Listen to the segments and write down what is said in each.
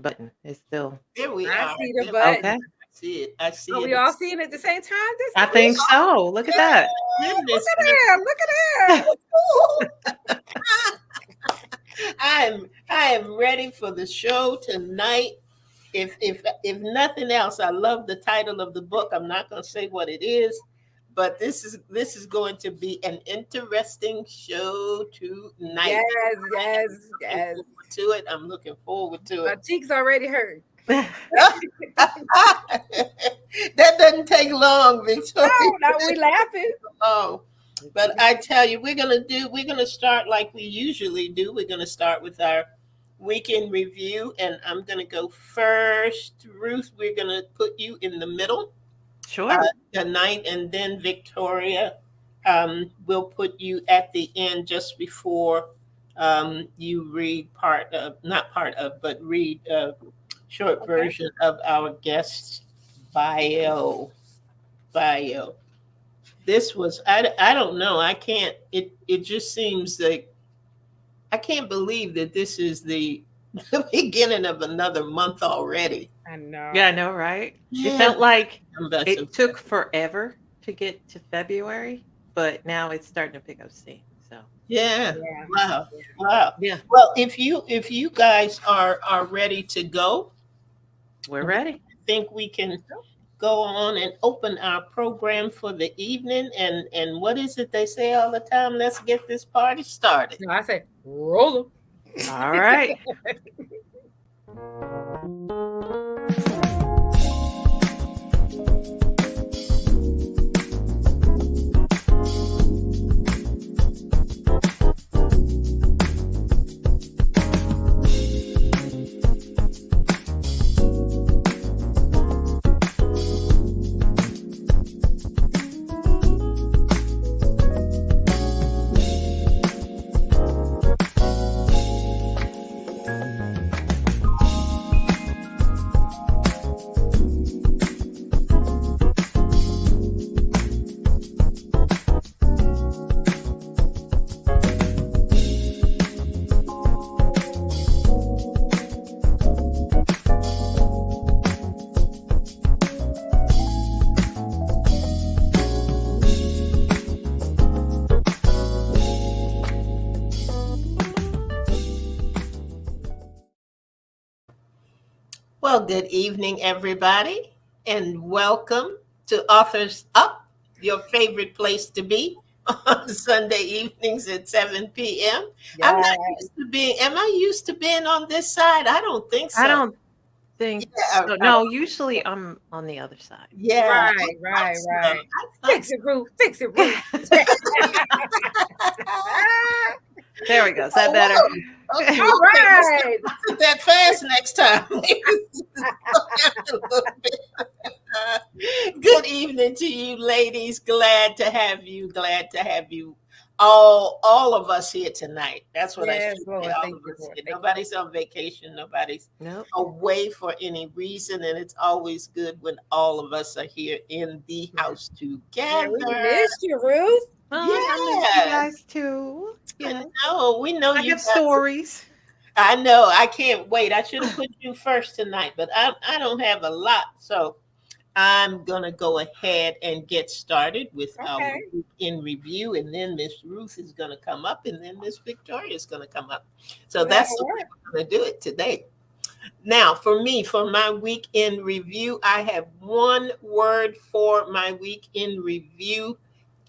button. It's still There we I are. see the There we button. okay. I see it. I Are see we it. all seeing it at the same time this I time? think so. Look at that. Look Goodness at me. him. Look at him. I am ready for the show tonight. If nothing else, I love the title of the book. I'm not going to say what it is, but this is going to be an interesting show tonight. Yes, yes, Looking yes. forward to it. I'm looking forward to My it. cheeks already hurt. That doesn't take long, Victoria. No, no, we laughing. Oh, but I tell you, we're gonna start like we usually do. We're gonna start with our weekend review, and I'm gonna go first. Ruth, we're gonna put you in the middle Sure. tonight, and then Victoria, will put you at the end just before you read not part of, but read a short Okay. version of our guest's bio. Bio. This was I don't know. I can't it just seems like I can't believe that this is the the beginning of another month already. I Yeah, I know. know, right? It Yeah, felt like about so it took forever to get to February, but now it's starting to pick up steam. So, yeah. Yeah. Wow. Yeah. Wow. yeah, Well, if you guys are ready to go, we're we ready. think we can go on and open our program for the evening, and what is it they say all the time? Let's get this party started. No, I say roll 'em. All right. Well, good evening, everybody, and welcome to Authors Up, your favorite place to be on Sunday evenings at 7 p.m. I'm not Yeah. used to being, am I used to being on this side? I don't think I so. don't think Yeah, so. No, usually I'm on the other side. yeah, Right, I thought right, so. right. I thought Fix so. it, Ruth. Fix it, Ruth. There we go. Is that Oh, better? whoa. Okay, All okay, let's right. not do that fast next time. Slow down a little bit. Good evening to you, ladies. Glad to have you. Glad to have you. All of us here tonight. That's what I Yes, should say. Lord. All Thank of you, us Lord. here. Thank Nobody's on vacation. Nobody's Nope. away for any reason, and it's always good when all of us are here in the you. house Yeah, we together. missed you, Ruth. I miss you Yeah, guys too. I Yeah. know. We know I you have got. stories. I know. I can't wait. I should have put you first tonight, but I don't have a lot, so I'm gonna go ahead and get started with our Okay. week in review, and then Miss Ruth is gonna come up, and then Miss Victoria is gonna come up. So that's That'll the way work. we're gonna do it today. Now, for me, for my week in review, I have one word for my week in review: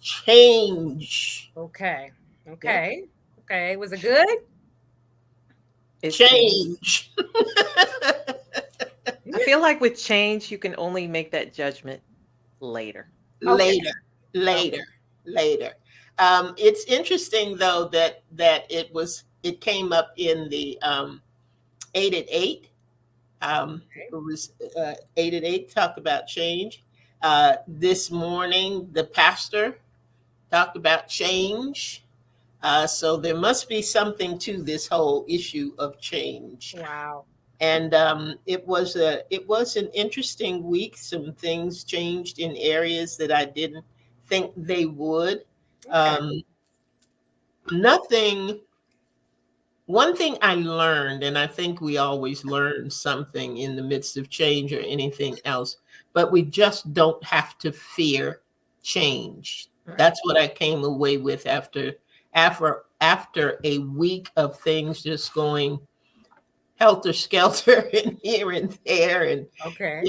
change. Okay. Yep. Okay. Okay. Was it good? It changed. Change. I feel like with change, you can only make that judgment later. Okay. Later, Okay. later, later. It's interesting though that it came up in the 8 at 8. Okay. It was 8 at 8 talked about change. This morning, the pastor talked about change. So there must be something to this whole issue of change. Wow. And it was an interesting week. Some things changed in areas that I didn't think they would. Okay. Um, nothing One thing I learned, and I think we always learn something in the midst of change or anything else, but we just don't have to fear change. Right. That's what I came away with after a week of things just going helter skelter and here and there. And Okay.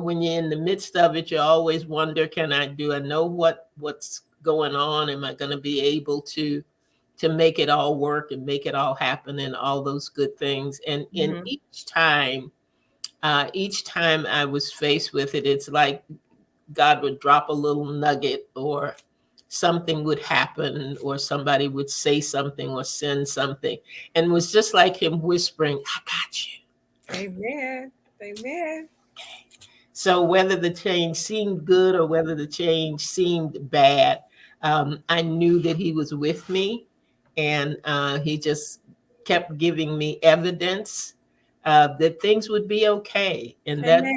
when you're in the midst of it, you always wonder, do I know what's going on? Am I going to be able to make it all work and make it all happen and all those good things? And in Mhm. each time I was faced with it, it's like God would drop a little nugget, or something would happen, or somebody would say something or send something, and it was just like him whispering, I got you. Amen. Amen. So whether the change seemed good or whether the change seemed bad, I knew that he was with me, and he just kept giving me evidence that things would be okay. And that's, Amen.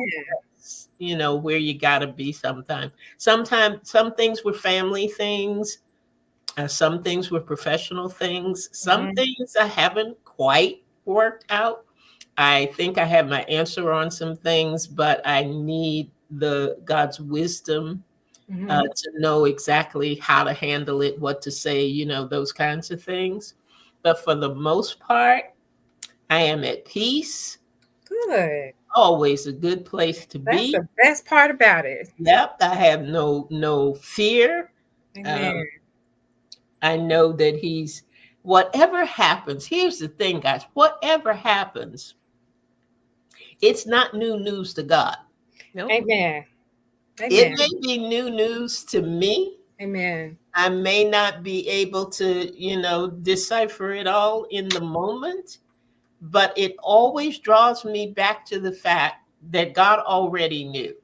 where you got to be sometimes. Sometimes some things were family things. Some things were professional things. Some Mhm. things I haven't quite worked out. I think I have my answer on some things, but I need the God's wisdom Mhm. to know exactly how to handle it, what to say, those kinds of things. But for the most part, I am at peace. Good. Always a good place to That's be. the best part about it. Yep, I have no fear. Amen. I know that whatever happens. Here's the thing, guys. Whatever happens, it's not new news to God. Nope. Amen. It Amen. may be new news to me. Amen. I may not be able to, decipher it all in the moment, but it always draws me back to the fact that God already knew.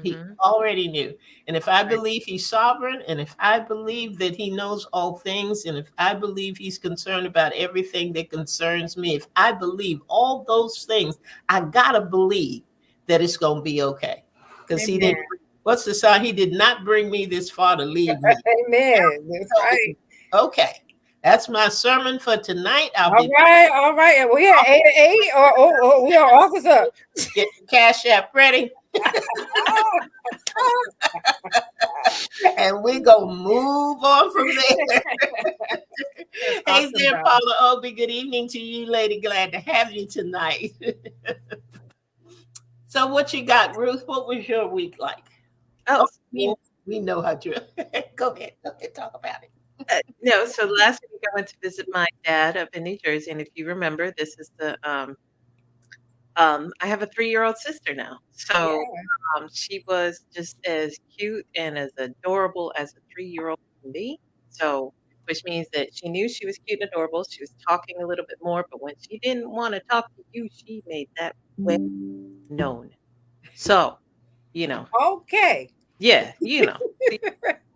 He Mhm. already knew. And if I Right. believe he's sovereign, and if I believe that he knows all things, and if I believe he's concerned about everything that concerns me, if I believe all those things, I gotta believe that it's gonna be okay. Because he Amen. didn't, what's the sign? He did not bring me this far to leave me. Amen. That's right. Okay. That's my sermon for tonight. I'll All be right. All right. And we at 8 or we are officer. getting Cash App ready. And we're gonna move on from there. That's Hey awesome, there, Doc. Paula Obi. Good evening to you, lady. Glad to have you tonight. So, what you got, Ruth? What was your week like? Oh, We know how to. Go ahead. Talk about it. no. So last week I went to visit my dad up in New Jersey, and if you remember, this is I have a 3-year-old sister now. So Yeah. she was just as cute and as adorable as a 3-year-old can be. So, which means that she knew she was cute and adorable. She was talking a little bit more, but when she didn't want to talk to you, she made that way known. So, you know, Okay. yeah,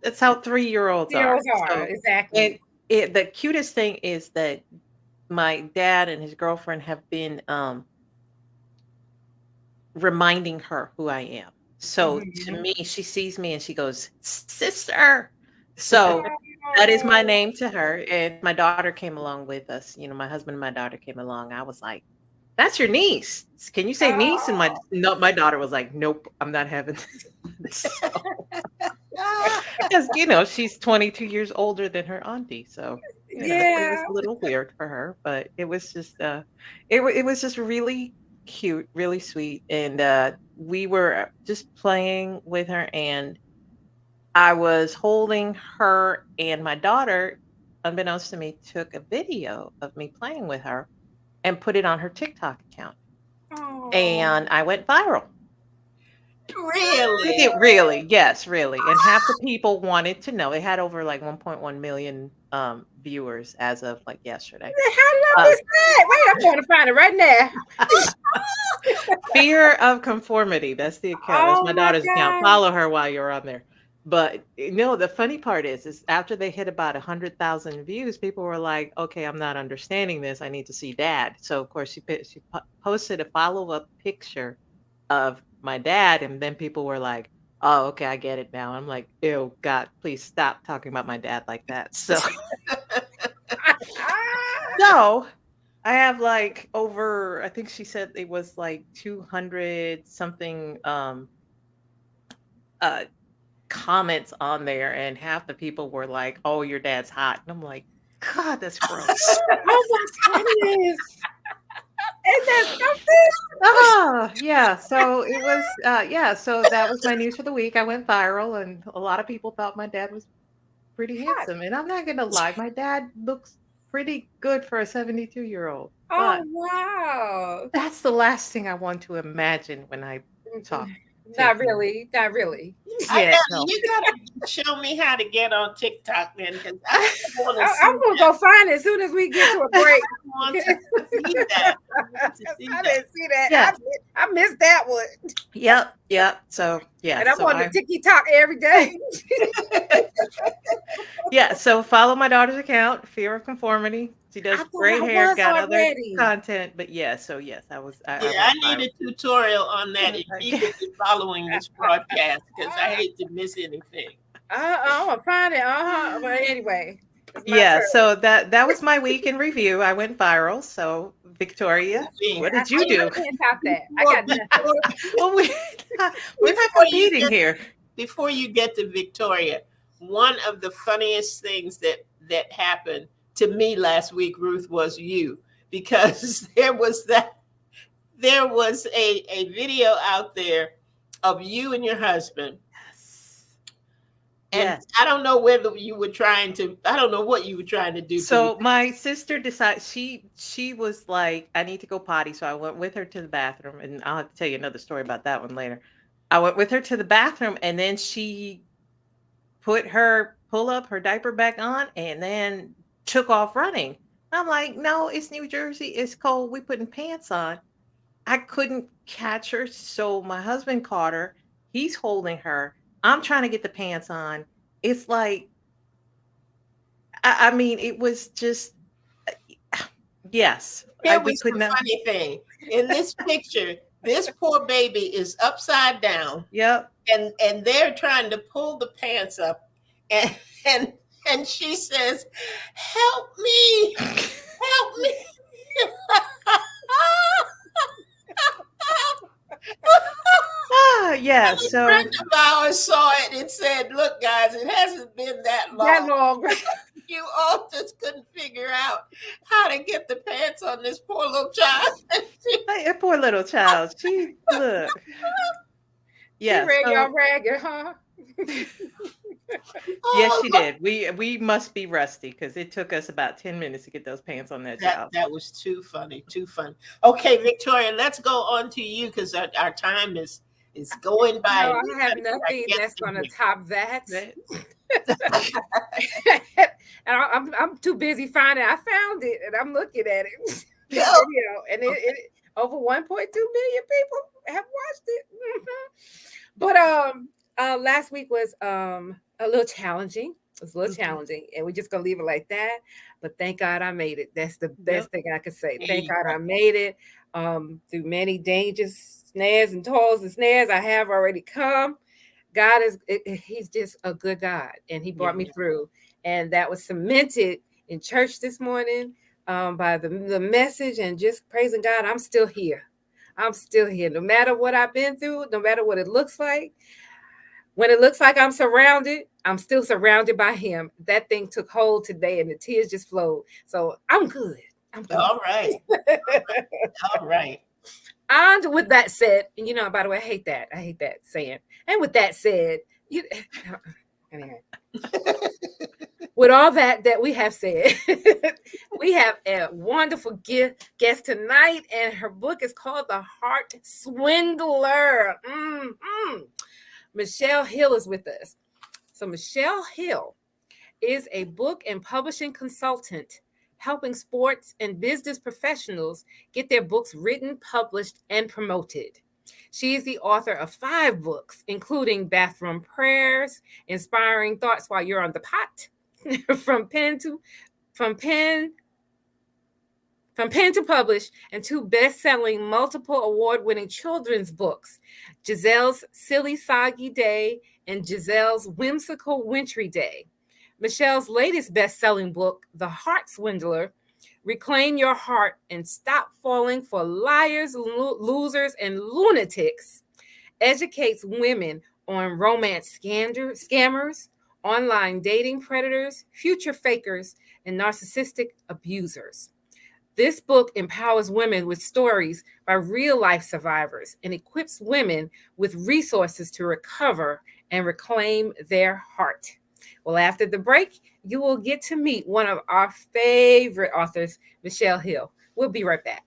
that's how 3-year-olds are. Zeros are. So, and Exactly. the cutest thing is that my dad and his girlfriend have been reminding her who I am. So to Mhm. me, she sees me and she goes, "Sister." So that is my name to her. And my daughter came along with us. My husband and my daughter came along. I was like, "That's your niece. Can you say niece?" And Oh, my daughter was like, "Nope, I'm not having this." So, Ah, because she's 22 years older than her auntie. So it was yeah. a little weird for her, but it was just it was just really cute, really sweet. And we were just playing with her, and I was holding her, and my daughter, unbeknownst to me, took a video of me playing with her and put it on her TikTok account. Oh. And I went viral. really? Really, yes, really. And half the people wanted to know. It had over like 1.1 million viewers as of like yesterday. How did I Um, miss that? Wait, I'm going to find it right now. Fear of Conformity. That's the account. That's Oh my my daughter's account. God. Follow her while you're on there. But the funny part is after they hit about 100,000 views, people were like, "Okay, I'm not understanding this. I need to see Dad." So of course she posted a follow up picture of my dad, and then people were like, "Oh, okay, I get it now." I'm like, "Ew, God, please stop talking about my dad like that." So Ah, so I have like over, I think she said it was like 200 something uh comments on there, and half the people were like, "Oh, your dad's hot." And I'm like, "God, that's gross." Oh my goodness. Isn't that something? Ah, yeah. So it was yeah, so that was my news for the week. I went viral and a lot of people thought my dad was pretty Hot. handsome. And I'm not gonna lie, my dad looks pretty good for a 72-year-old. Oh But wow. that's the last thing I want to imagine when I talk to Not him. really. Not really. Yeah, no. You gotta show me how to get on TikTok then, because I want to I'm gonna go find it as soon as we get to a break. want to see that. I want to see I that. didn't see that. Yeah. I missed that one. Yep. So yeah. And I'm So on the TikTok every day. yeah, so follow my daughter's account, Fear of Conformity. She does I thought great I hair, was got other already. content, but yeah, so yes, I was. I Yeah, I need a tutorial on that if people are following this broadcast, because I hate to miss anything. I'm gonna find it. But anyway. it's my Yeah, turn. so that was my week in review. I went viral. So Victoria, what did you do? I can't top that. I got nothing. Well, we're not Before you competing here. Before you get to Victoria, one of the funniest things that happened to me last week, Ruth, was you, because there was a video out there of you and your husband. And Yes. I don't know whether you were trying to, I don't know what you were trying to do. So my sister decided she was like, I need to go potty. So I went with her to the bathroom, and I'll have to tell you another story about that one later. I went with her to the bathroom, and then she pull up her diaper back on, and then took off running. I'm like, no, it's New Jersey. It's cold. We putting pants on. I couldn't catch her. So my husband caught her. He's holding her. I'm trying to get the pants on. It's like, I mean, it was just, yes. Here we was the could not. funny thing. In this picture, this poor baby is upside down, Yep. and they're trying to pull the pants up, and and she says, "Help me, help me." Yeah. A So friend of ours saw it and said, "Look, guys, it hasn't been that long. That long. You all just couldn't figure out how to get the pants on this poor little child." hey, poor little child. She look. Yeah. She read So, y'all ragged, huh? yes, she did. We must be rusty because it took us about 10 minutes to get those pants on that child. That was too funny, too funny. Okay, Victoria, let's go on to you, because our time is going by. No, I have nothing that's going to top that. And I'm too busy finding. I found it, and I'm looking at it. Yeah. And it over 1.2 million people have watched it. But last week was a little challenging. It was a little challenging, and we're just gonna leave it like that. But thank God I made it. That's the best thing I could say. Thank God I made it. Through many dangers, snares, and toils and snares, I have already come. God he's just a good God, and he brought me through. And that was cemented in church this morning by the message, and just praising God. I'm still here. I'm still here. No matter what I've been through, no matter what it looks like. When it looks like I'm surrounded, I'm still surrounded by him. That thing took hold today, and the tears just flowed. So I'm good. I'm good. All right. All right. And with that said, and by the way, I hate that saying. And with that said, anyway. With all that we have said, we have a wonderful guest tonight, and her book is called The Heart Swindler. Michelle Hill is with us. So Michelle Hill is a book and publishing consultant, helping sports and business professionals get their books written, published, and promoted. She is the author of 5 books, including Bathroom Prayers, Inspiring Thoughts While You're on the Pot, from pen to publish, and 2 best-selling, multiple award-winning children's books, Giselle's Silly Soggy Day and Giselle's Whimsical Wintry Day. Michelle's latest best-selling book, The Heart Swindler, Reclaim your heart and stop falling for liars, losers, and lunatics. Educates women on romance scammers, online dating predators, future fakers, and narcissistic abusers. This book empowers women with stories by real life survivors and equips women with resources to recover and reclaim their heart. Well, after the break, you will get to meet one of our favorite authors, Michelle Hill. We'll be right back.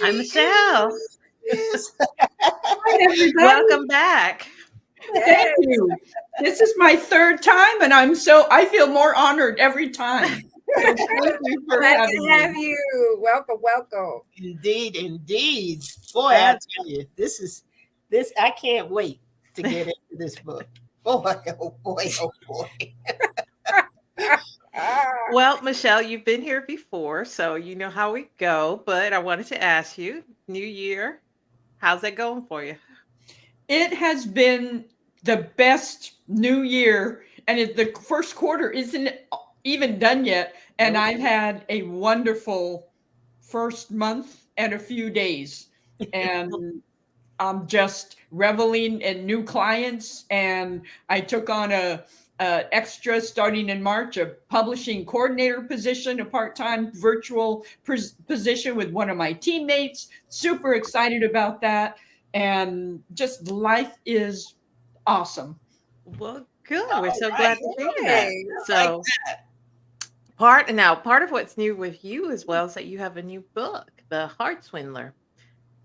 Hi, Michelle. Yes. Hi, everybody. Welcome back. Thank you. This is my third time, and I feel more honored every time. So thank you for Glad having to me. have you. Welcome, welcome. Indeed, indeed. Boy, I tell you, this. I can't wait to get into this book. Boy, oh boy, oh boy. Well, Michelle, you've been here before, so you know how we go. But I wanted to ask you, New Year, how's that going for you? It has been the best New Year, and the first quarter isn't even done yet. And Nope. I've had a wonderful first month and a few days, and I'm just reveling in new clients. And I took on a extra starting in March, a publishing coordinator position, a part-time virtual position with one of my teammates. Super excited about that. And just life is awesome. Well, good. We're All so right. glad to hear that. Yay. So part of what's new with you as well is that you have a new book, The Heart Swindler.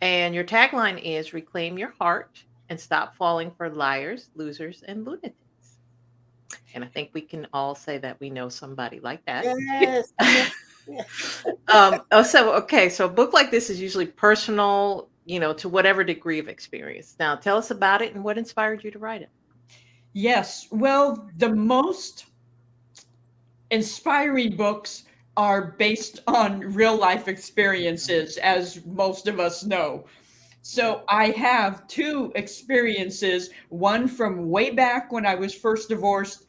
And your tagline is reclaim your heart and stop falling for liars, losers, and lunatics. And I think we can all say that we know somebody like that. Yes. So a book like this is usually personal, to whatever degree of experience. Now, tell us about it and what inspired you to write it. Yes. Well, the most inspiring books are based on real life experiences, as most of us know. So I have two experiences, one from way back when I was first divorced,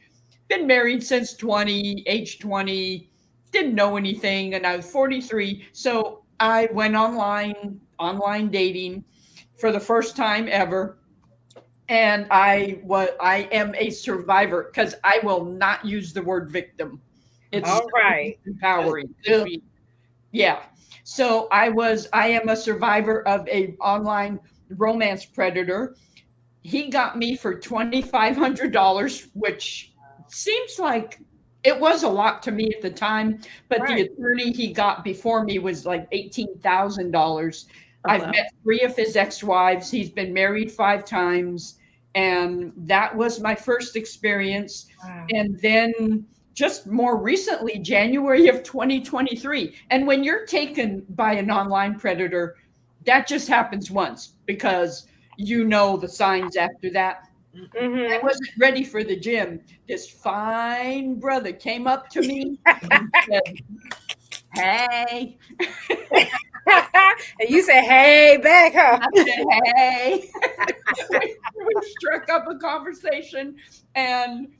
been married since age 20, didn't know anything, and I was 43. So I went online dating for the first time ever. And I am a survivor, because I will not use the word victim. It's All right. empowering. Good for you. Yeah. So I am a survivor of a online romance predator. He got me for $2,500, which seems like it was a lot to me at the time, but Right. the attorney he got before me was like $18,000. I've wow. met 3 of his ex-wives. He's been married 5 times. And that was my first experience. Wow. And then just more recently, January of 2023. And when you're taken by an online predator, that just happens once, because you know the signs after that. I Mhm. wasn't ready for the gym. This fine brother came up to me and said, "Hey." And you said, "Hey, back, huh?" I said, "Hey." we struck up a conversation, and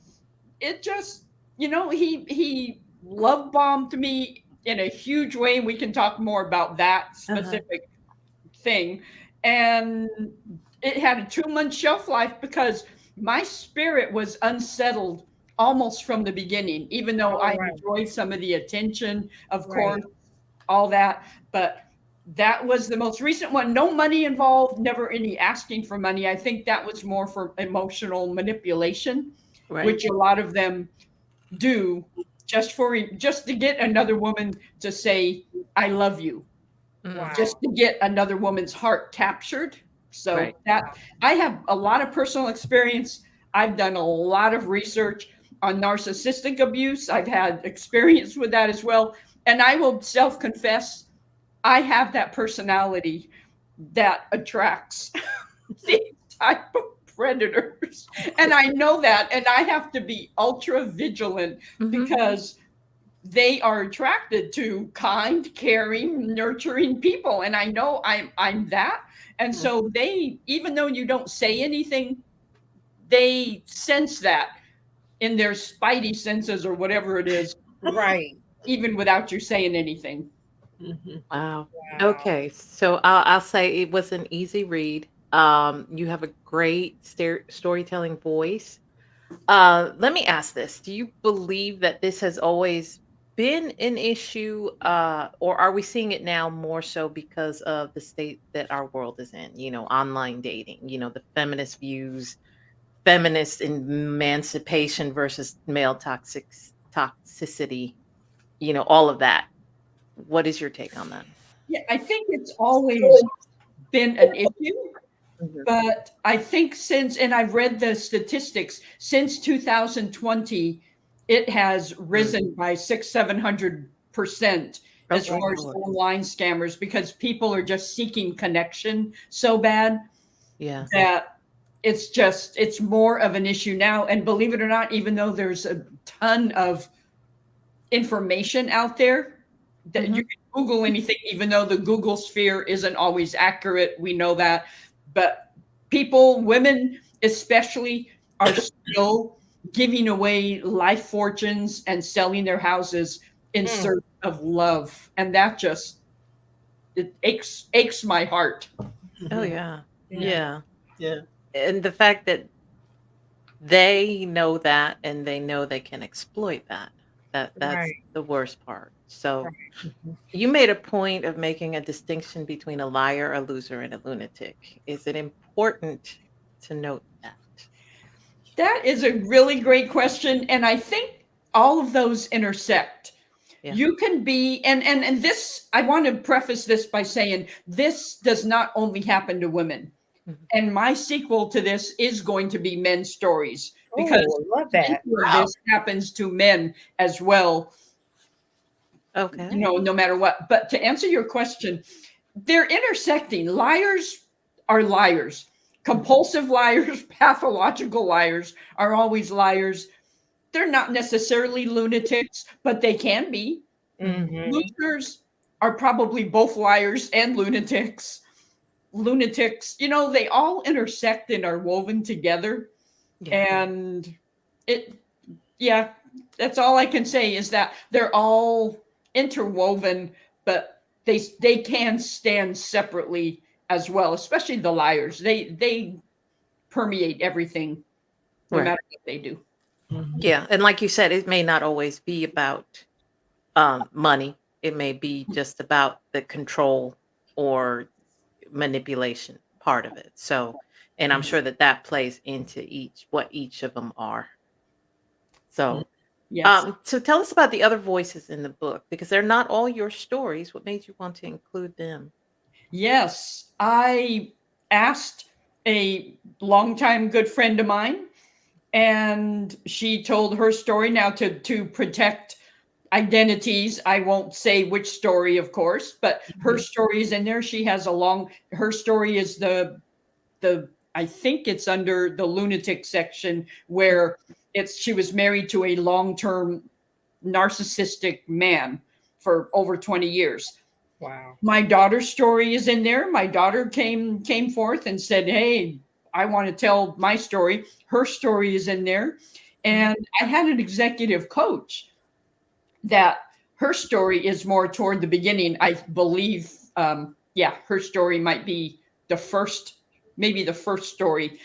it just, he love bombed me in a huge way. And we can talk more about that specific thing. And it had a 2-month shelf life, because my spirit was unsettled almost from the beginning, even though I enjoyed some of the attention, of course, all that. But that was the most recent one. No money involved, never any asking for money. I think that was more for emotional manipulation, which a lot of them do, just to get another woman to say, "I love you," Wow. just to get another woman's heart captured. So Right. that I have a lot of personal experience. I've done a lot of research on narcissistic abuse. I've had experience with that as well. And I will self-confess, I have that personality that attracts these type of predators. And I know that, and I have to be ultra vigilant because they are attracted to kind, caring, nurturing people. And I know I'm that. And so they, even though you don't say anything, they sense that in their spidey senses or whatever it is, Right. even without you saying anything. Wow. Wow. Okay, so I'll say it was an easy read. You have a great storytelling voice. Let me ask this: do you believe that this has always been an issue, or are we seeing it now more so because of the state that our world is in? You know, online dating. You know, the feminist views, feminist emancipation versus male toxicity. You know, all of that. What is your take on that? Yeah, I think it's always been an issue, but I think since, and I've read the statistics, since 2020, it has risen by 700% as Okay. far as online scammers, because people are just seeking connection so bad Yeah. that it's more of an issue now. And believe it or not, even though there's a ton of information out there that you can Google anything, even though the Google sphere isn't always accurate. We know that. But people, women especially, are still giving away life fortunes and selling their houses in search of love. And that just, it aches my heart. Oh yeah. Yeah. Yeah. And the fact that they know that and they know they can exploit that's Right. the worst part. So Right. you made a point of making a distinction between a liar, a loser, and a lunatic. Is it important to note that? That is a really great question. And I think all of those intersect. Yeah. You can be, and this, I want to preface this by saying this does not only happen to women. And my sequel to this is going to be men's stories, because I love that. this happens to men as well. Okay. You know, no matter what. But to answer your question, they're intersecting. Liars are liars. Compulsive liars, pathological liars are always liars. They're not necessarily lunatics, but they can be. Losers are probably both liars and lunatics. Lunatics, you know, they all intersect and are woven together. Yeah. And that's all I can say, is that they're all interwoven, but they can stand separately as well, especially the liars. They permeate everything, no Right. matter what they do. Yeah. And like you said, it may not always be about money. It may be just about the control or manipulation part of it. So, and I'm sure that plays into what each of them are. So, Yes. so tell us about the other voices in the book, because they're not all your stories. What made you want to include them? Yes, I asked a longtime good friend of mine, and she told her story. Now, to protect identities, I won't say which story, of course, but her story is in there. She has her story is the I think it's under the lunatic section, where she was married to a long-term narcissistic man for over 20 years. Wow. My daughter's story is in there. My daughter came forth and said, "Hey, I want to tell my story." Her story is in there. And I had an executive coach that her story is more toward the beginning. I believe, her story might be maybe the first story.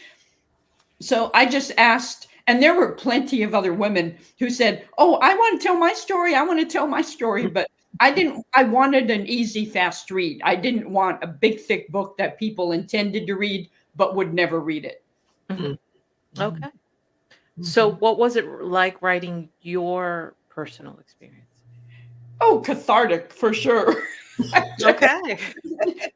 So I just asked, and there were plenty of other women who said, "Oh, I want to tell my story. I want to tell my story." But I wanted an easy, fast read. I didn't want a big, thick book that people intended to read, but would never read it. Okay. So what was it like writing your personal experience? Oh, cathartic for sure. Okay.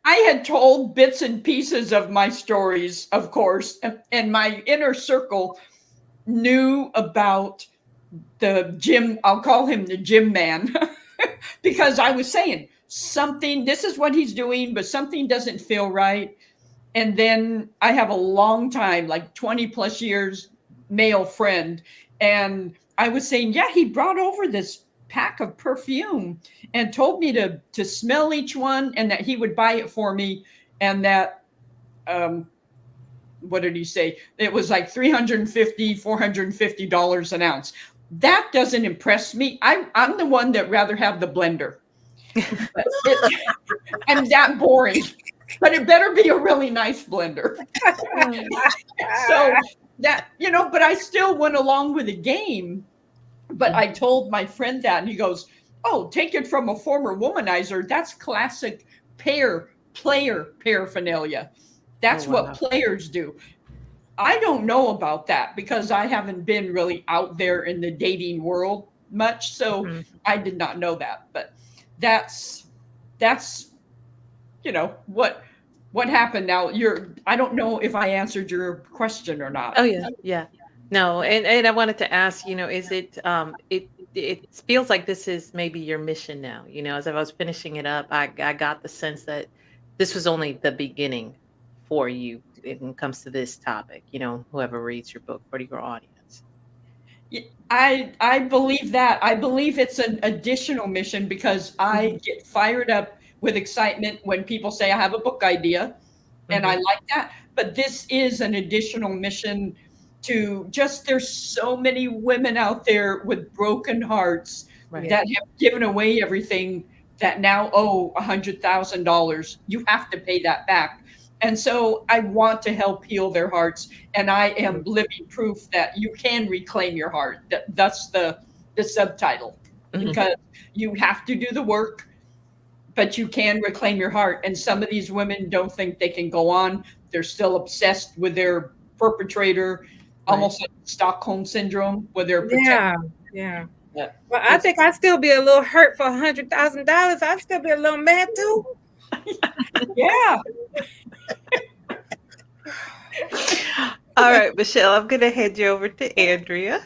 I had told bits and pieces of my stories, of course, and my inner circle knew about the gym, I'll call him the gym man, because I was saying something, this is what he's doing, but something doesn't feel right. And then I have a long time, like 20 plus years, male friend. And I was saying, yeah, he brought over this pack of perfume and told me to smell each one and that he would buy it for me. And that, what did he say? It was like $350, $450 an ounce. That doesn't impress me. I'm the one that rather have the blender. I'm that boring, but it better be a really nice blender. So that, but I still went along with the game. But I told my friend that, and he goes, "Oh, take it from a former womanizer. That's classic player paraphernalia. That's what players do." I don't know about that because I haven't been really out there in the dating world much, so I did not know that. But that's what happened. Now I don't know if I answered your question or not. Oh yeah. No, and I wanted to ask, is it it feels like this is maybe your mission now. As I was finishing it up, I got the sense that this was only the beginning for you when it comes to this topic. Whoever reads your book, for your audience. I believe that. I believe it's an additional mission because I get fired up with excitement when people say I have a book idea, and I like that. But this is an additional mission to there's so many women out there with broken hearts that have given away everything that now owe $100,000. You have to pay that back. And so I want to help heal their hearts. And I am living proof that you can reclaim your heart. That's the subtitle, because you have to do the work, but you can reclaim your heart. And some of these women don't think they can go on. They're still obsessed with their perpetrator, almost like Stockholm syndrome, where they're protected. Yeah. Well, I think I'd still be a little hurt for $100,000. I'd still be a little mad too. Yeah. All right, Michelle, I'm going to hand you over to Andrea.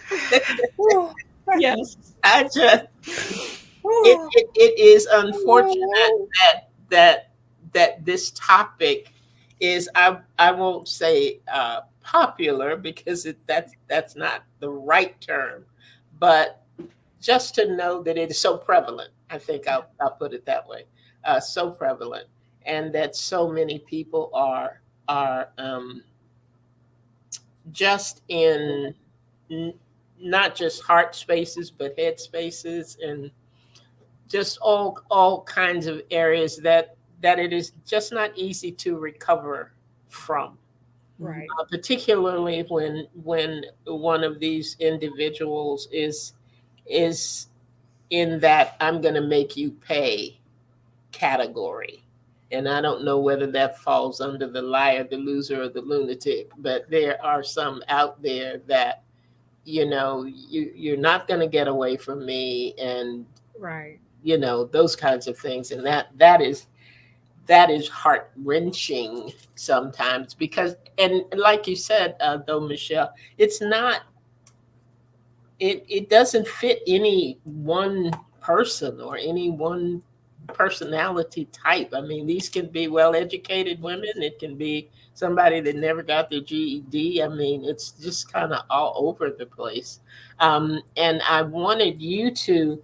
Yes. It is unfortunate that this topic is, I won't say popular, because that's not the right term, but just to know that it is so prevalent. I think I'll put it that way. So prevalent, and that so many people are just in not just heart spaces, but head spaces, and just all kinds of areas that it is just not easy to recover from. Right. Particularly when one of these individuals is in that "I'm going to make you pay" category. And I don't know whether that falls under the liar, the loser, or the lunatic, but there are some out there that, you're not going to get away from me, and those kinds of things. And that is heart wrenching sometimes, because, and like you said, though, Michelle, it's not, it doesn't fit any one person or any one personality type. I mean, these can be well-educated women. It can be somebody that never got their GED. I mean, it's just kind of all over the place. And I wanted you to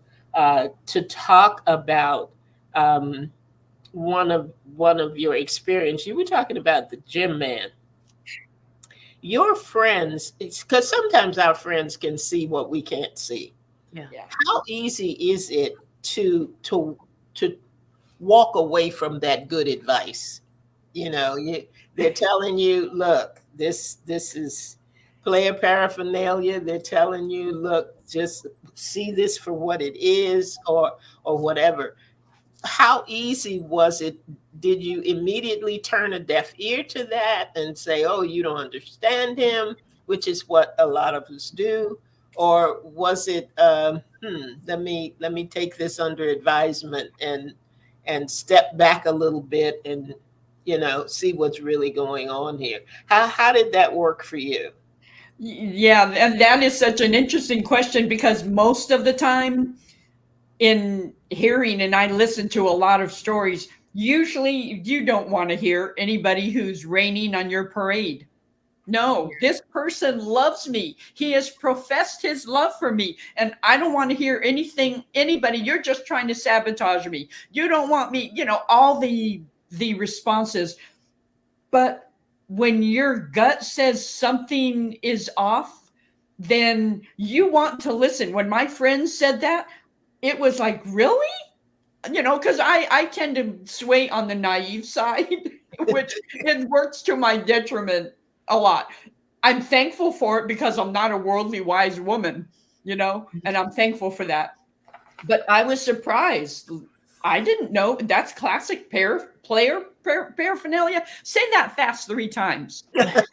talk about one of your experience. You were talking about the gym man. Your friends, because sometimes our friends can see what we can't see. Yeah. How easy is it to walk away from that good advice? They're telling you, look, this is player paraphernalia. They're telling you, look, just see this for what it is, or whatever. How easy was it? Did you immediately turn a deaf ear to that and say, "Oh, you don't understand him," which is what a lot of us do? Or was it, let me take this under advisement and step back a little bit and see what's really going on here? How did that work for you? Yeah, and that is such an interesting question because most of the time in hearing, and I listen to a lot of stories, usually you don't want to hear anybody who's raining on your parade. No, this person loves me. He has professed his love for me. And I don't want to hear anybody, you're just trying to sabotage me. You don't want me, all the responses. But when your gut says something is off, then you want to listen. When my friend said that, it was like, really? Because I tend to sway on the naive side, which it works to my detriment a lot. I'm thankful for it because I'm not a worldly wise woman, and I'm thankful for that. But I was surprised. I didn't know that's classic paraphernalia. Say that fast 3 times. I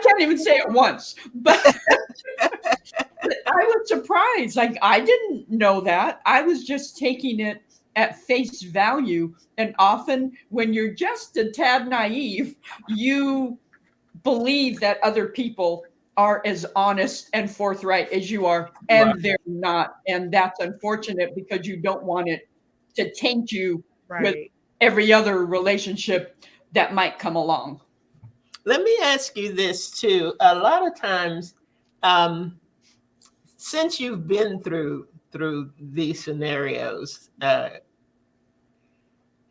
can't even say it once, but I was surprised. Like, I didn't know that. I was just taking it at face value. And often when you're just a tad naive, you believe that other people are as honest and forthright as you are, and Right. they're not. And that's unfortunate because you don't want it to taint you with Right. every other relationship that might come along. Let me ask you this too. A lot of times, since you've been through these scenarios,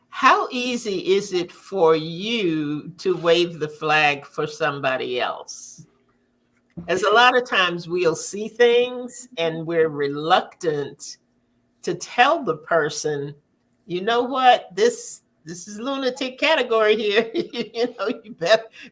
how easy is it for you to wave the flag for somebody else? As a lot of times we'll see things and we're reluctant to tell the person, you know what, this is lunatic category here. You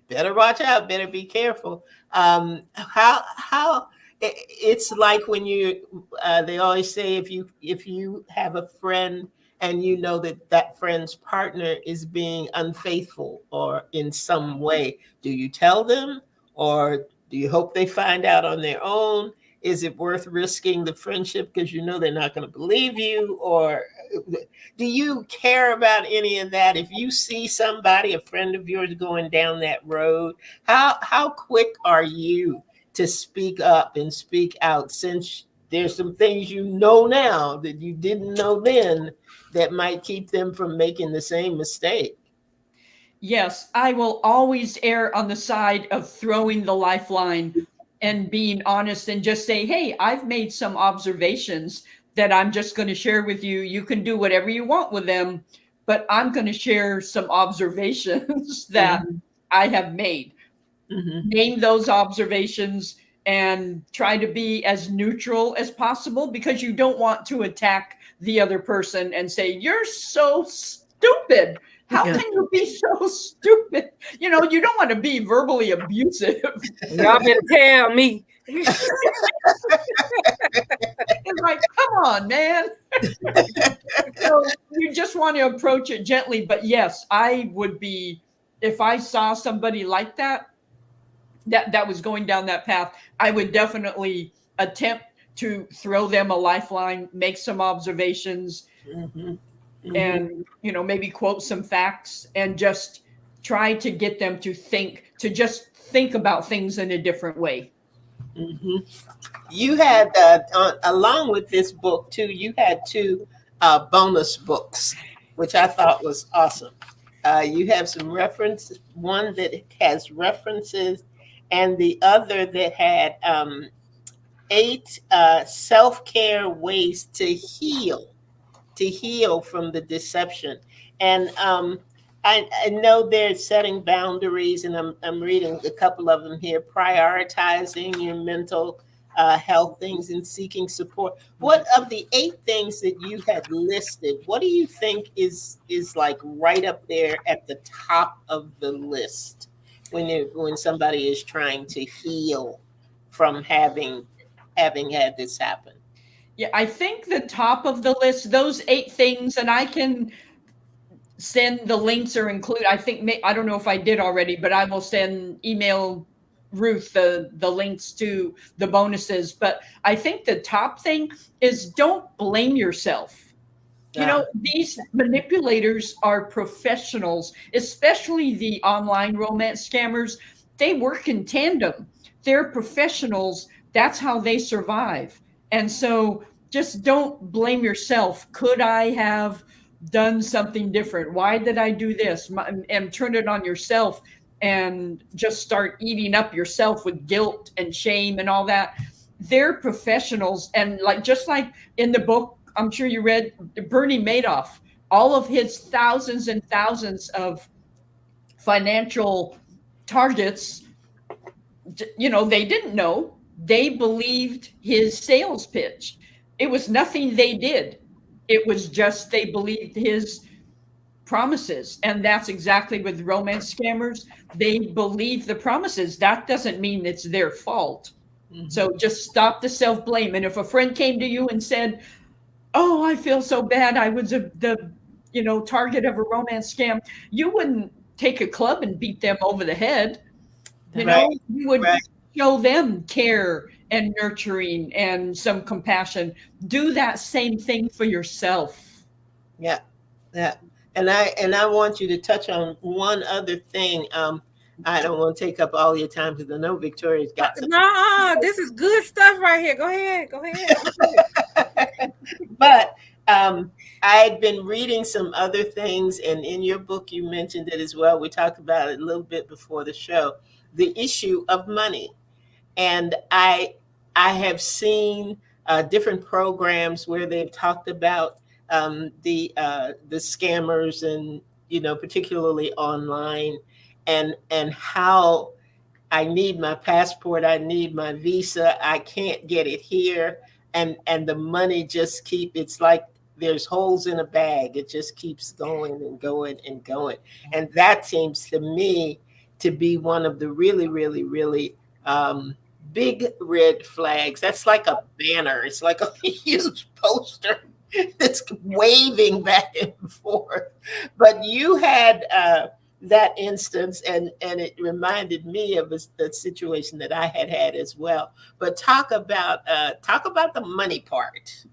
better watch out, better be careful. How it's like when they always say if you have a friend and you know that friend's partner is being unfaithful or in some way, do you tell them, or do you hope they find out on their own? Is it worth risking the friendship because you know they're not going to believe you? Or do you care about any of that? If you see somebody, a friend of yours, going down that road, how quick are you to speak up and speak out, since there's some things you know now that you didn't know then that might keep them from making the same mistake? Yes, I will always err on the side of throwing the lifeline and being honest and just say, hey, I've made some observations that I'm just going to share with you. You can do whatever you want with them, but I'm going to share some observations that I have made. Mm-hmm. Name those observations and try to be as neutral as possible, because you don't want to attack the other person and say, you're so stupid. How Yeah. can you be so stupid? You don't want to be verbally abusive. Y'all better tell me. It's like, come on, man. So you just want to approach it gently. But yes, I would be, if I saw somebody like that was going down that path, I would definitely attempt to throw them a lifeline, make some observations, Mm-hmm. and maybe quote some facts, and just try to get them to just think about things in a different way. Mm-hmm. You had along with this book too, you had 2 bonus books, which I thought was awesome. You have some references, one that has references, and the other that had 8 self-care ways to heal from the deception. And I know they're setting boundaries, and I'm reading a couple of them here: prioritizing your mental health things and seeking support. What of the 8 things that you had listed, what do you think is like right up there at the top of the list when somebody is trying to heal from having had this happen? Yeah, I think the top of the list, those 8 things, and I can send the links or include, I don't know if I did already, but I will email Ruth the links to the bonuses. But I think the top thing is, don't blame yourself. You know, these manipulators are professionals, especially the online romance scammers. They work in tandem. They're professionals. That's how they survive. And so just don't blame yourself. Could I have done something different? Why did I do this? And turn it on yourself and just start eating up yourself with guilt and shame and all that. They're professionals. And like, just like in the book, I'm sure you read Bernie Madoff, all of his thousands and thousands of financial targets, you know, they didn't know. They believed his sales pitch. It was nothing they did. It was just they believed his promises. And that's exactly with romance scammers. They believe the promises. That doesn't mean it's their fault. Mm-hmm. So just stop the self-blame. And if a friend came to you and said, oh, I feel so bad, I was the target of a romance scam, you wouldn't take a club and beat them over the head. You know, you would show them care and nurturing and some compassion. Do that same thing for yourself. Yeah. And I want you to touch on one other thing. I don't want to take up all your time because I know Victoria's got some. No, this is good stuff right here. Go ahead. But I had been reading some other things, and in your book you mentioned it as well. We talked about it a little bit before the show, the issue of money. And I have seen different programs where they've talked about the scammers, and particularly online, and how I need my passport, I need my visa, I can't get it here, and the money just it's like there's holes in a bag. It just keeps going and going and going. And that seems to me to be one of the really, really, really big red flags. That's like a banner. It's like a huge poster that's waving back and forth. But you had that instance, and it reminded me of the situation that I had as well. But talk about the money part.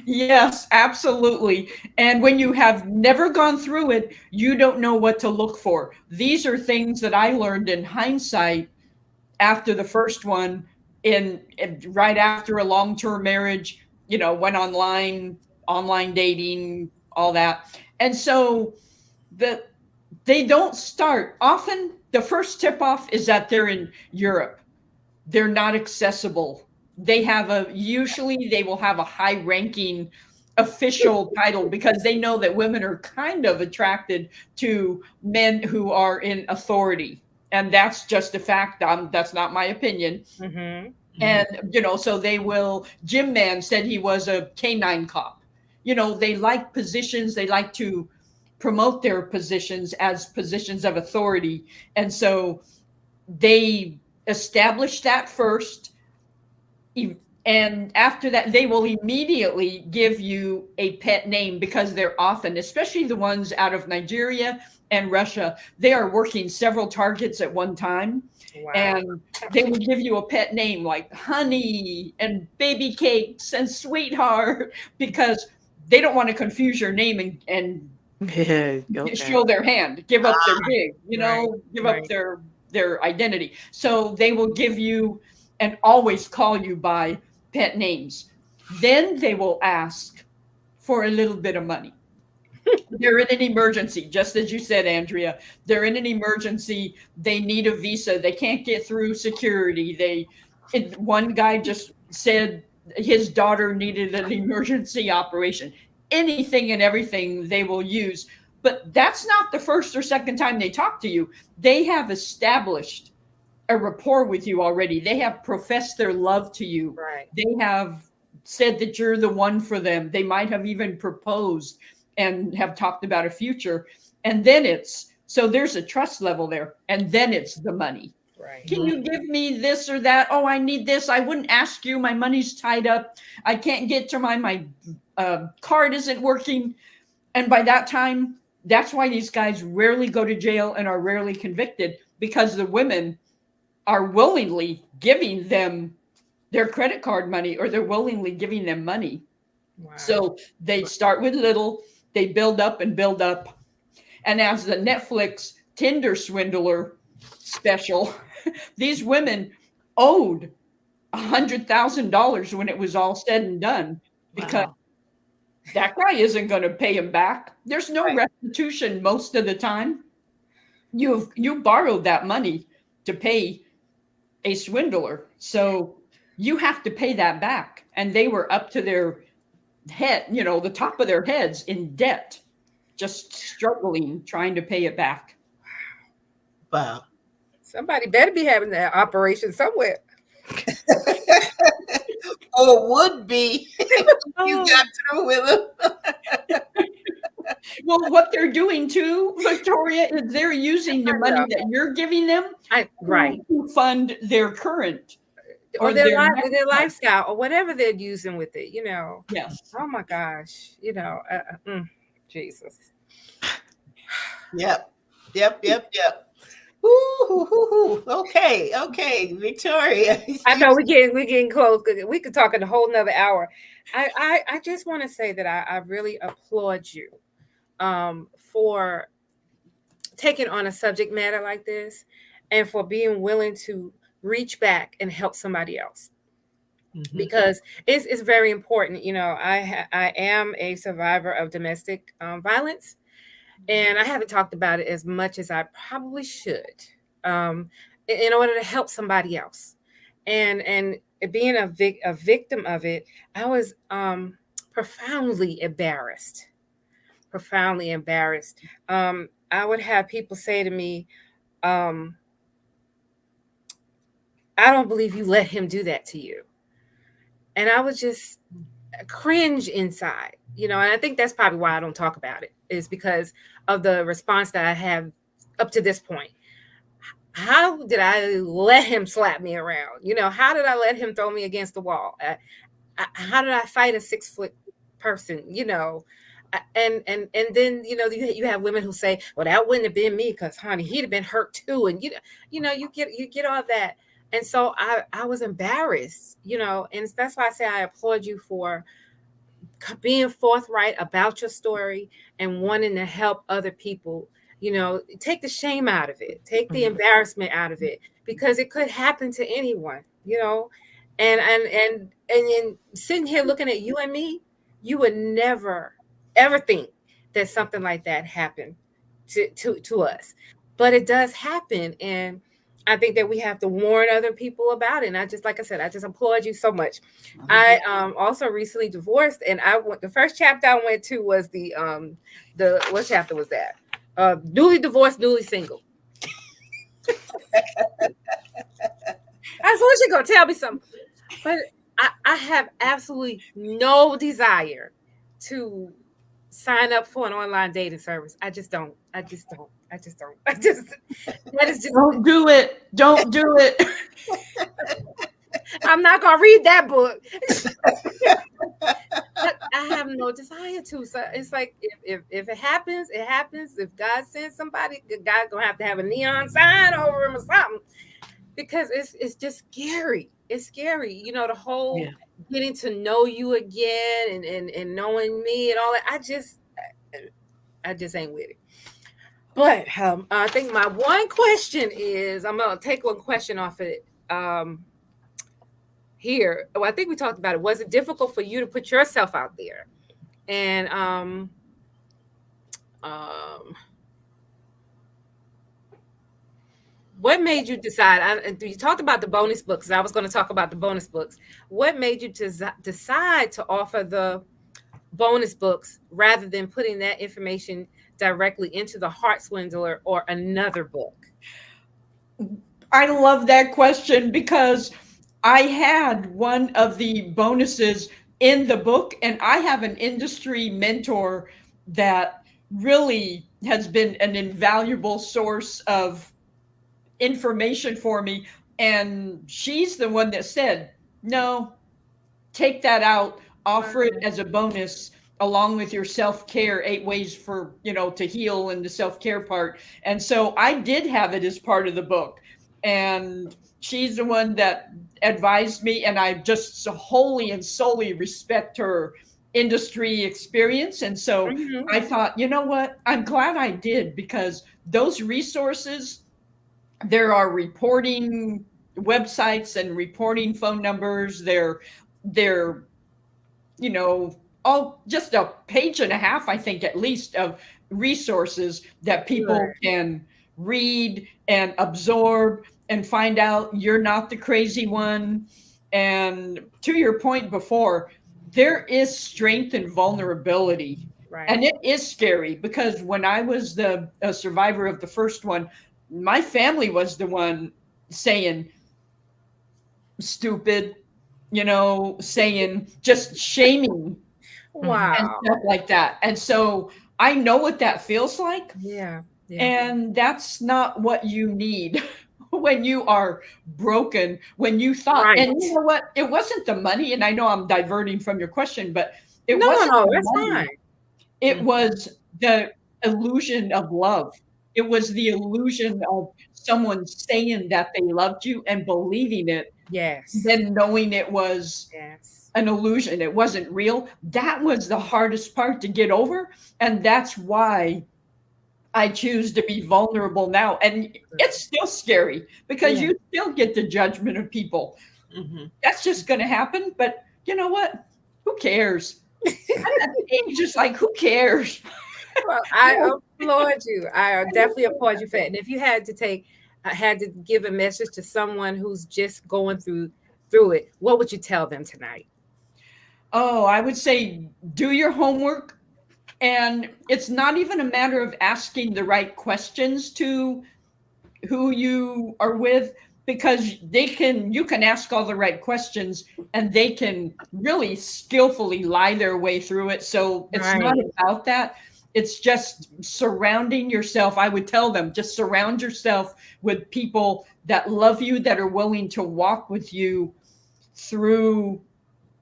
Yes, absolutely. And when you have never gone through it, you don't know what to look for. These are things that I learned in hindsight after the first one, in right after a long-term marriage, went online dating, all that. And so they don't start. Often the first tip off is that they're in Europe. They're not accessible. Usually they will have a high ranking official title, because they know that women are kind of attracted to men who are in authority. And that's just a fact. That's not my opinion. Mm-hmm. And, so they will. Jim Man said he was a canine cop. They like positions. They like to promote their positions as positions of authority. And so they establish that first. And after that, they will immediately give you a pet name, because they're often, especially the ones out of Nigeria and Russia, they are working several targets at one time. Wow. And they will give you a pet name like Honey and Baby Cakes and Sweetheart, because they don't want to confuse your name and show their hand, give up their gig, give up their identity. So they will give you and always call you by pet names. Then they will ask for a little bit of money. They're in an emergency, just as you said, Andrea. They're in an emergency. They need a visa. They can't get through security. One guy just said his daughter needed an emergency operation. Anything and everything they will use. But that's not the first or second time they talk to you. They have established a rapport with you already. They have professed their love to you. Right. They have said that you're the one for them. They might have even proposed and have talked about a future. And then so there's a trust level there. And then it's the money. Right. Can you give me this or that? Oh, I need this. I wouldn't ask you. My money's tied up. I can't get to my card isn't working. And by that time, that's why these guys rarely go to jail and are rarely convicted, because the women are willingly giving them their credit card money, or they're willingly giving them money. Wow. So they start with little, they build up and build up. And as the Netflix Tinder swindler special, these women owed $100,000 when it was all said and done, because Wow. that guy isn't going to pay him back. There's no Right. restitution most of the time. You borrowed that money to pay a swindler, so you have to pay that back. And they were up to their head, the top of their heads in debt, just struggling, trying to pay it back. Wow. Somebody better be having that operation somewhere. Or would be if you got through with them. Well, what they're doing too, Victoria, is they're using the money that you're giving them Right. to fund their current Or or their, their next their life. lifestyle or whatever they're using with it, Yes. Oh my gosh, Jesus. Yep. Ooh, okay, Victoria. I know we're getting close. We could talk in a whole nother hour. I just want to say that I really applaud you for taking on a subject matter like this and for being willing to reach back and help somebody else. Mhm. Because it's very important. I am a survivor of domestic violence, and I haven't talked about it as much as I probably should, in order to help somebody else. And being a victim of it, I was profoundly embarrassed. I would have people say to me, I don't believe you let him do that to you. And I would just cringe inside, and I think that's probably why I don't talk about it, is because of the response that I have up to this point. How did I let him slap me around? How did I let him throw me against the wall? How did I fight a 6-foot person? And then you have women who say, well, that wouldn't have been me because honey, he'd have been hurt too. And you get all that. And so I was embarrassed, and that's why I say I applaud you for being forthright about your story and wanting to help other people, take the shame out of it, take the embarrassment out of it, because it could happen to anyone, and sitting here looking at you and me, you would never, ever think that something like that happened to us. But it does happen. And I think that we have to warn other people about it. And like I said, I just applaud you so much. I also recently divorced, and the first chapter I went to was what chapter was that? Newly divorced, newly single. I thought you're gonna tell me something, but I have absolutely no desire to sign up for an online dating service. I just don't. That is just. Don't do it. Don't do it. I'm not gonna read that book. But I have no desire to. So it's like if it happens, it happens. If God sends somebody, God's gonna have to have a neon sign over him or something, because it's just scary. It's scary, the whole getting to know you again and knowing me and all that. I just ain't with it. But I think my one question is, I'm gonna take one question off of it. Here, well, I think we talked about it. Was it difficult for you to put yourself out there? And what made you decide? You talked about the bonus books. I was going to talk about the bonus books. What made you decide to offer the bonus books rather than putting that information directly into the Heart Swindler or another book? I love that question because I had one of the bonuses in the book, and I have an industry mentor that really has been an invaluable source of information for me. And she's the one that said, no, take that out, offer it as a bonus along with your self-care, 8 ways for, to heal, and the self-care part. And so I did have it as part of the book. And she's the one that advised me, and I just so wholly and solely respect her industry experience. And so Mhm. I thought, you know what? I'm glad I did, because those resources, there are reporting websites and reporting phone numbers. They're all just a page and a half, I think, at least, of resources that people Good. can read and absorb and find out you're not the crazy one. And to your point before, there is strength and vulnerability. Right. And it is scary, because when I was a survivor of the first one, my family was the one saying, stupid, saying, just shaming and Wow. stuff like that. And so I know what that feels like. Yeah. Yeah. And that's not what you need when you are broken, when you thought, Right. and you know what? It wasn't the money. And I know I'm diverting from your question, but it No, wasn't no, the that's money. fine. It was the illusion of love. It was the illusion of someone saying that they loved you and believing it, Yes. then knowing it was Yes. an illusion. It wasn't real. That was the hardest part to get over. And that's why I choose to be vulnerable now. And it's still scary, because Yeah. you still get the judgment of people. Mhm. That's just going to happen. But you know what? Who cares? I'm at the age just like, who cares? Well, I applaud you. I definitely applaud you for it. And if you had to give a message to someone who's just going through it, what would you tell them tonight? Oh, I would say do your homework. And it's not even a matter of asking the right questions to who you are with, because you can ask all the right questions and they can really skillfully lie their way through it. So it's not Right. about that. It's just surrounding yourself. I would tell them, just surround yourself with people that love you, that are willing to walk with you through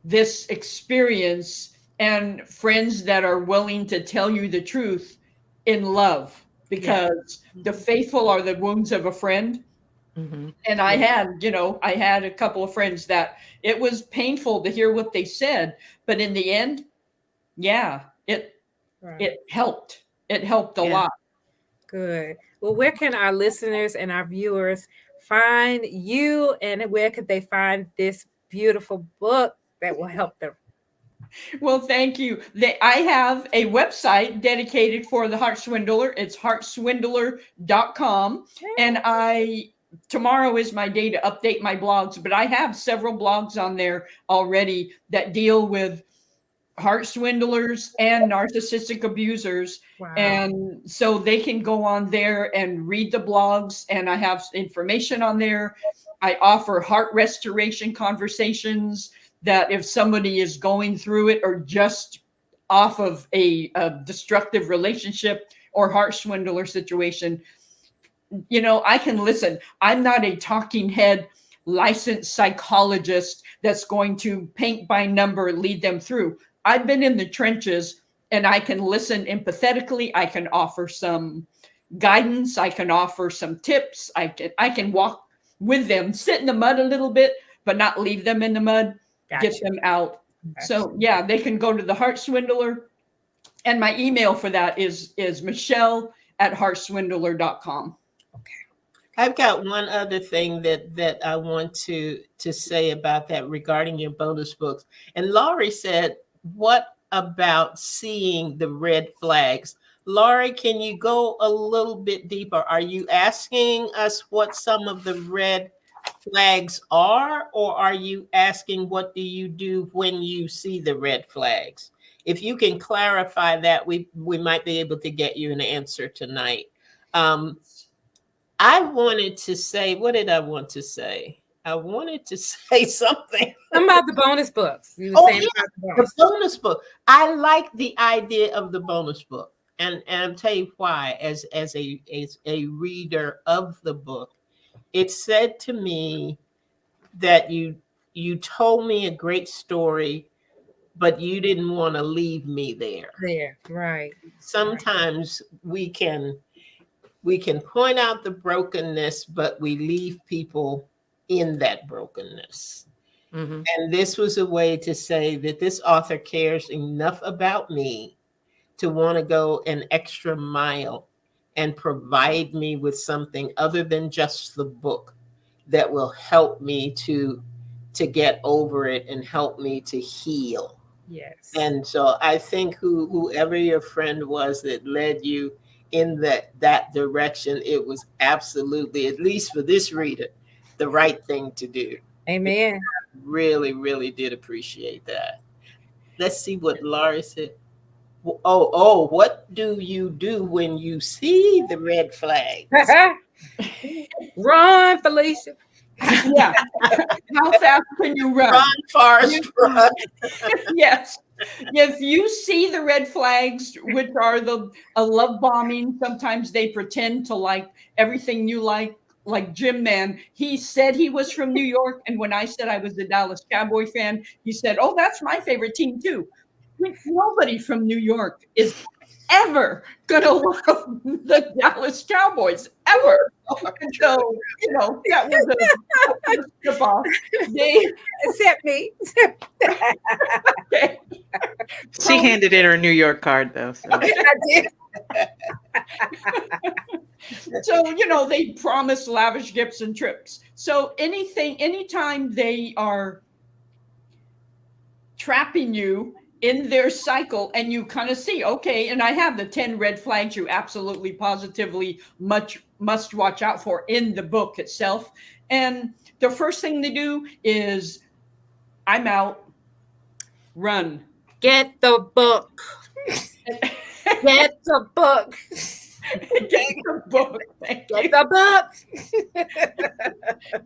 this experience, and friends that are willing to tell you the truth in love, because the faithful are the wounds of a friend. Mhm. And I had a couple of friends that it was painful to hear what they said, but in the end, yeah, Right. it helped. It helped a Yeah. lot. Good. Well, where can our listeners and our viewers find you, and where could they find this beautiful book that will help them? Well, thank you. I have a website dedicated for the Heart Swindler. It's heartswindler.com. And tomorrow is my day to update my blogs, but I have several blogs on there already that deal with heart swindlers and narcissistic abusers. Wow. And so they can go on there and read the blogs, and I have information on there. I offer heart restoration conversations, that if somebody is going through it or just off of a destructive relationship or heart swindler situation, I can listen. I'm not a talking head licensed psychologist that's going to paint by number lead them through. I've been in the trenches, and I can listen empathetically. I can offer some guidance. I can offer some tips. I can walk with them, sit in the mud a little bit, but not leave them in the mud. Gotcha. Get them out. Gotcha. So yeah, they can go to the Heart Swindler, and my email for that is michelle@heartswindler.com. I've got one other thing that I want to say about that regarding your bonus books. And Laurie said, "What about seeing the red flags?" Laurie, can you go a little bit deeper? Are you asking us what some of the red flags are, or are you asking what do you do when you see the red flags? If you can clarify that, we might be able to get you an answer tonight. I wanted to say, what did I want to say? I wanted to say something. Something about the bonus books. You were Oh, saying yeah, about the the bonus. bonus book. I like the idea of the bonus book. And I'll tell you why, as a reader of the book. It said to me that you told me a great story, but you didn't want to leave me there. There, right. Sometimes we can point out the brokenness, but we leave people in that brokenness. Mhm. And this was a way to say that this author cares enough about me to want to go an extra mile and provide me with something other than just the book that will help me to get over it and help me to heal. Yes. And so I think whoever your friend was that led you in that direction, it was absolutely, at least for this reader, the right thing to do. Amen. Really, really did appreciate that. Let's see what Laurie said. Oh, what do you do when you see the red flags? Run, Felicia. Yeah. How fast can you run? Run, Forrest, run. Yes. If you see the red flags, which are a love bombing, sometimes they pretend to like everything you like Jim Man. He said he was from New York, and when I said I was a Dallas Cowboy fan, he said, "Oh, that's my favorite team too." Nobody from New York is ever gonna love the Dallas Cowboys ever. And so, that was a strip off. Except me. Okay. She handed in her New York card though. So. I did. So, they promise lavish gifts and trips. So anytime they are trapping you in their cycle and you kind of see, okay, and I have the 10 red flags you absolutely positively must watch out for in the book itself. And the first thing they do is, I'm out, run. Get the book. Get the book. Get the book. Thank you. Get the book.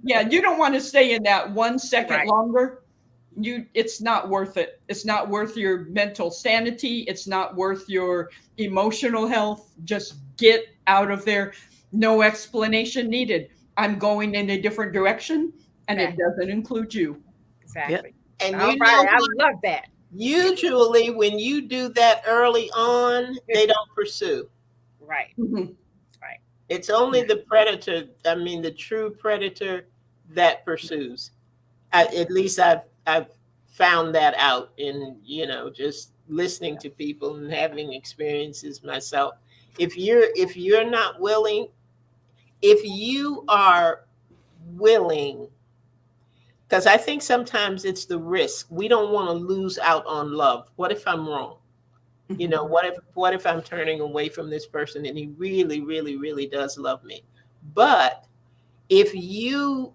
Yeah, you don't want to stay in that 1 second Right. longer. It's not worth it. It's not worth your mental sanity. It's not worth your emotional health. Just get out of there. No explanation needed. I'm going in a different direction, and it doesn't include you. Exactly. And All you right. know I what? love that. Usually when you do that early on, they don't pursue. Right. Mhm. It's only the predator, the true predator, that pursues. At least I've found that out in, just listening to people and having experiences myself. If you're not willing, if you are willing, because I think sometimes it's the risk. We don't want to lose out on love. What if I'm wrong? What if I'm turning away from this person and he really, really, really does love me? But if you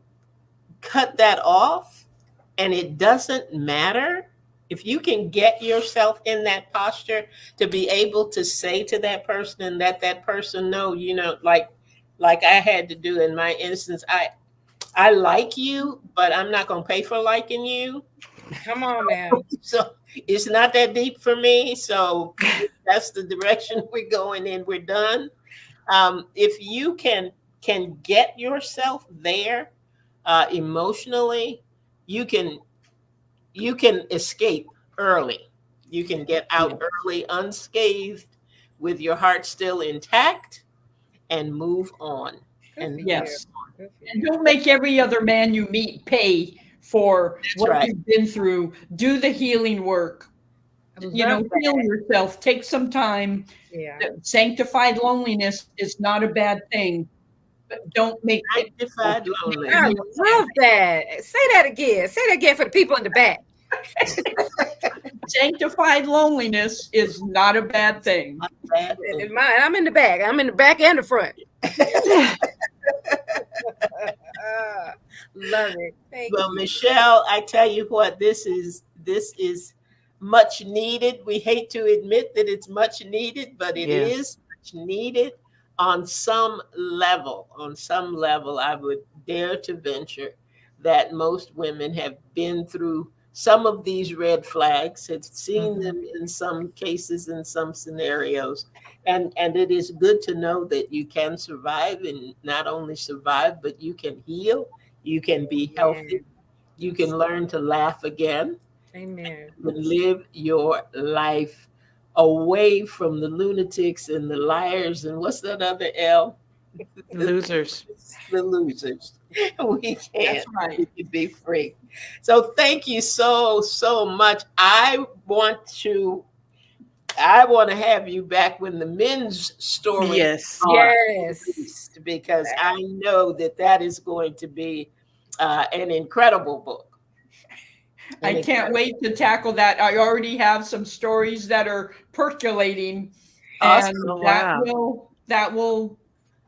cut that off and it doesn't matter, if you can get yourself in that posture to be able to say to that person and let that person know, like I had to do in my instance, I like you, but I'm not going to pay for liking you. Come on now. So it's not that deep for me. So that's the direction we're going in. We're done. If you can get yourself there emotionally, you can escape early. You can get out early unscathed with your heart still intact and move on. Good for Yes. you. Good for And you. don't make every other man you meet pay for what right. you've been through. Do the healing work. I love Heal that. yourself. Take some time. Yeah. Sanctified loneliness is not a bad thing. But don't make Sanctified I loneliness. love that. Say that again. Say that again for the people in the back. sanctified loneliness is not a bad thing. Bad thing. I'm in the back. I'm in the back and the front. Love it. Thank Well, you. Michelle, I tell you what, this is much needed. We hate to admit that it's much needed, but it Yes. is much needed on some level. On some level, I would dare to venture that most women have been through some of these red flags, have seen them in some cases, in some scenarios. And it is good to know that you can survive, and not only survive, but you can heal, you can be healthy, you can learn to laugh again, Amen. and live your life away from the lunatics and the liars and what's that other L? Losers. The losers. We can't. That's right. We can be free. So thank you so much. I want to have you back when the men's story Yes. Yes. released, because I know that is going to be an incredible book. I can't wait to tackle that. I already have some stories that are percolating, and Awesome. Wow. that will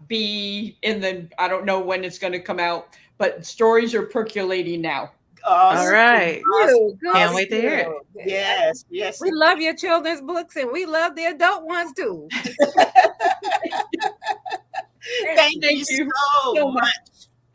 be in the, I don't know when it's going to come out, but stories are percolating now. Awesome. All right. You, good Can't for wait to hear it. you. Yes, yes. We love your children's books and we love the adult ones too. Thank you you so so much.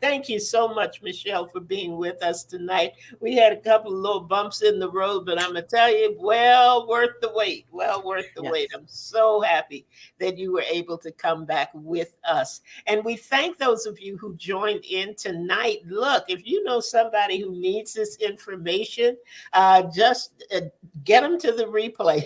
Thank you so much, Michelle, for being with us tonight. We had a couple of little bumps in the road, but I'm going to tell you, well worth the wait. Well worth the Yes. wait. I'm so happy that you were able to come back with us. And we thank those of you who joined in tonight. Look, if you know somebody who needs this information, just get them to the replay.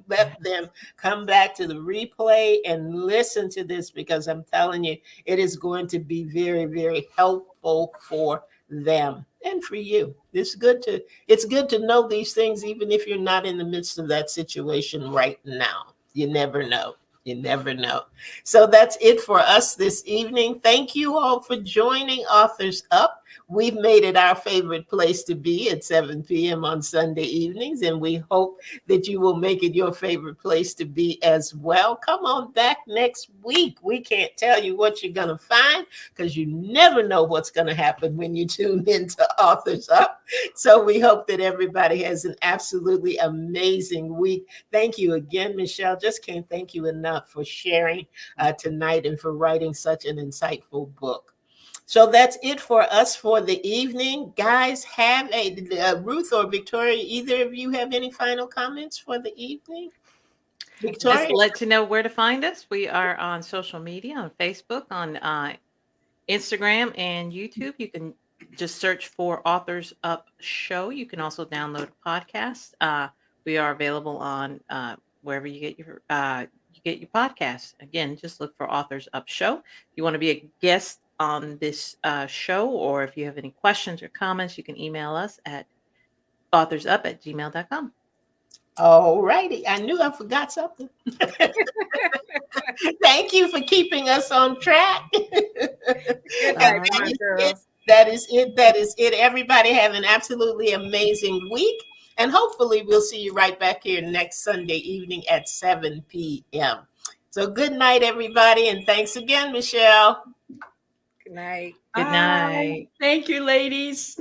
Let them come back to the replay and listen to this, because I'm telling you, it is going to be very, very helpful for them and for you. It's good to know these things, even if you're not in the midst of that situation right now. You never know. You never know. So that's it for us this evening. Thank you all for joining Authors Up. We've made it our favorite place to be at 7 p.m. on Sunday evenings, and we hope that you will make it your favorite place to be as well. Come on back next week. We can't tell you what you're going to find, because you never know what's going to happen when you tune into Authors Up. So we hope that everybody has an absolutely amazing week. Thank you again, Michelle. Just can't thank you enough for sharing tonight and for writing such an insightful book. So that's it for us for the evening. Guys, have Ruth or Victoria, either of you have any final comments for the evening? Victoria? Just to let you know where to find us. We are on social media, on Facebook, on Instagram, and YouTube. You can just search for Authors Up Show. You can also download a podcast. We are available on wherever you get your podcasts. Again, just look for Authors Up Show. If you want to be a guest on this show, or if you have any questions or comments, you can email us at authorsup@gmail.com. All righty. I knew I forgot something. Thank you for keeping us on track. That is it. Everybody have an absolutely amazing week. And hopefully we'll see you right back here next Sunday evening at 7 p.m. So good night, everybody. And thanks again, Michelle. Good night. Good night. Thank you, ladies.